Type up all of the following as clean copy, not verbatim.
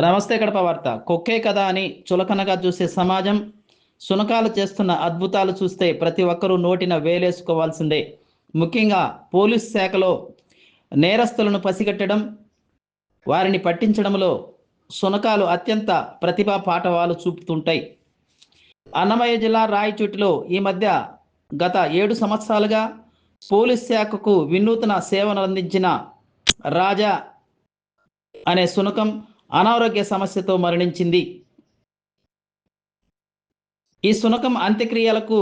నమస్తే కడప వార్త. కుక్కే కదా అని చులకనగా చూసే సమాజం సునకాలు చేస్తున్న అద్భుతాలు చూస్తే ప్రతి ఒక్కరూ నోటిన వేలేసుకోవాల్సిందే. ముఖ్యంగా పోలీస్ శాఖలో నేరస్తులను పసిగట్టడం, వారిని పట్టించడంలో సునకాలు అత్యంత ప్రతిభా పాఠవాలు చూపుతుంటాయి. అన్నమయ్య జిల్లా రాయచోటిలో ఈ మధ్య గత 7 సంవత్సరాలుగా పోలీస్ శాఖకు వినూత్న సేవలు అందించిన రాజా అనే సునకం అనారోగ్య సమస్యతో మరణించింది. ఈ సునకం అంత్యక్రియలకు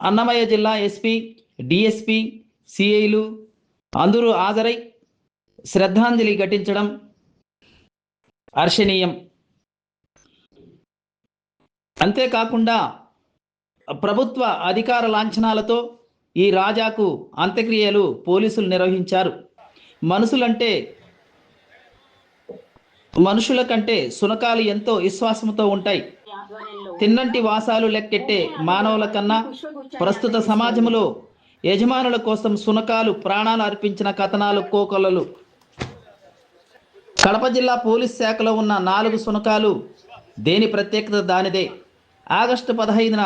అన్నమయ్య జిల్లా ఎస్పీ, డిఎస్పీ, సిఐలు అందరూ హాజరై శ్రద్ధాంజలి ఘటించడం హర్షణీయం. అంతేకాకుండా ప్రభుత్వ అధికార లాంఛనాలతో ఈ రాజాకు అంత్యక్రియలు పోలీసులు నిర్వహించారు. మనుషుల కంటే సునకాలు ఎంతో విశ్వాసంతో ఉంటాయి. తిన్నంటి వాసాలు లెక్కెట్టే మానవుల కన్నా ప్రస్తుత సమాజంలో యజమానుల కోసం సునకాలు ప్రాణాలు అర్పించిన కథనాలు కోకొల్లలు. కడప జిల్లా పోలీస్ శాఖలో ఉన్న 4 సునకాలు దేని ప్రత్యేకత దానిదే. ఆగస్టు 15న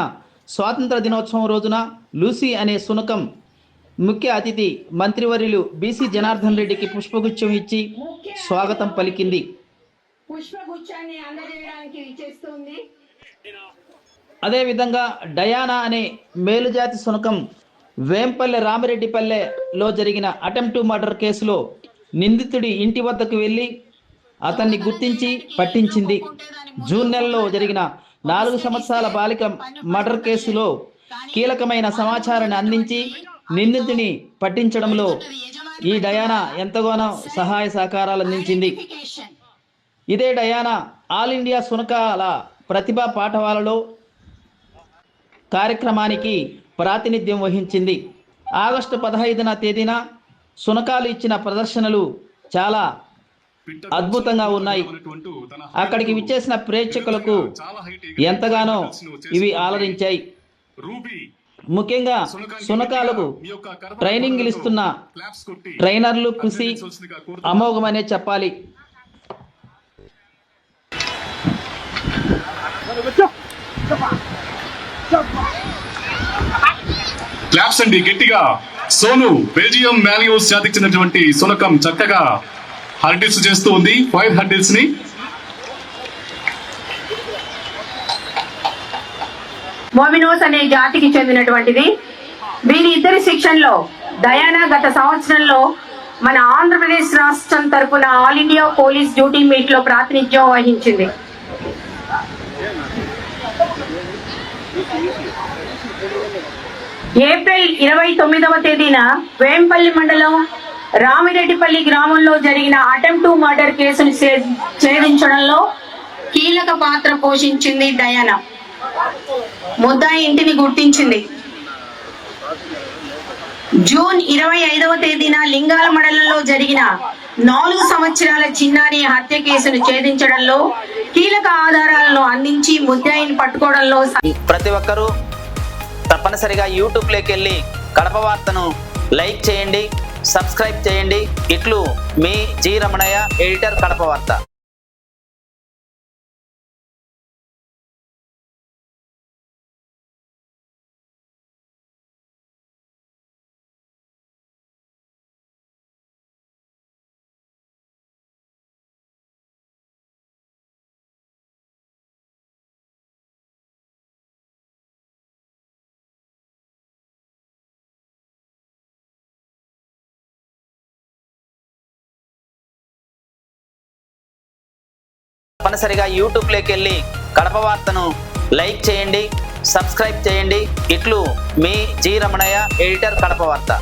స్వాతంత్ర దినోత్సవం రోజున లూసీ అనే సునకం ముఖ్య అతిథి మంత్రివర్యులు బీసీ జనార్దన్ రెడ్డికి పుష్పగుచ్చం ఇచ్చి స్వాగతం పలికింది. అదేవిధంగా డయానా అనే మేలుజాతి సునకం వేంపల్లె రామిరెడ్డిపల్లెలో జరిగిన అటెంప్ట్ మర్డర్ కేసులో నిందితుడి ఇంటి వద్దకు వెళ్ళి అతన్ని గుర్తించి పట్టించింది. జూన్ నెలలో జరిగిన 4 సంవత్సరాల బాలిక మర్డర్ కేసులో కీలకమైన సమాచారాన్ని అందించి నిందితుడిని పట్టించడంలో ఈ డయానా ఎంతగానో సహాయ సహకారాలు అందించింది. ఇదే డయానా ఆల్ ఇండియా సునకాల ప్రతిభా పాఠవాలలో కార్యక్రమానికి ప్రాతినిధ్యం వహించింది. ఆగస్టు 15న తేదీన సునకాలు ఇచ్చిన ప్రదర్శనలు చాలా అద్భుతంగా ఉన్నాయి. అక్కడికి విచ్చేసిన ప్రేక్షకులకు ఎంతగానో ఇవి ఆలరించాయి. ముఖ్యంగా సునకాలకు ట్రైనింగ్లు ఇస్తున్న ట్రైనర్లు కృషి అమోఘమనే చెప్పాలి. క్లాప్స్ అండి గట్టిగా. సోను బెల్జియం మాల్యూస్ జాతికి చెందినటువంటి సునకం చక్కగా హర్డిల్స్ చేస్తూ ఉంది. ఫైర్ హర్డిల్స్ ని మోమినోస్ అనే జాతికి చెందినటువంటిది. వీరి ఇద్దరి శిక్షణలో డయానా గత సంవత్సరంలో మన ఆంధ్రప్రదేశ్ రాష్ట్రం తరఫున all India police duty meet లో ప్రాతినిధ్యం వహించింది. ఏప్రిల్ 29వ తేదీన వేంపల్లి మండలం రామిరెడ్డిపల్లి గ్రామంలో జరిగిన అటెంప్ట్ మర్డర్ కేసును ఛేదించడంలో కీలక పాత్ర పోషించింది డయానా. ముద్దాయి ఇంటిని గుర్తించింది. జూన్ 25వ తేదీన లింగాల మండలంలో జరిగిన 4 సంవత్సరాల చిన్నారి హత్య కేసును ఛేదించడంలో కీలక ఆధారాలను అందించి ముద్దాయిని పట్టుకోవడంలో ప్రతి ఒక్కరూ తప్పనిసరిగా యూట్యూబ్లోకి వెళ్ళి కడప వార్తను లైక్ చేయండి, సబ్స్క్రైబ్ చేయండి. ఇట్లు మీ జి రమణయ్య, ఎడిటర్, కడప వార్త. తప్పనిసరిగా యూట్యూబ్లోకి వెళ్ళి కడప వార్తను లైక్ చేయండి, సబ్స్క్రైబ్ చేయండి. ఇట్లు మీ జి రమణయ్య, ఎడిటర్, కడప వార్త.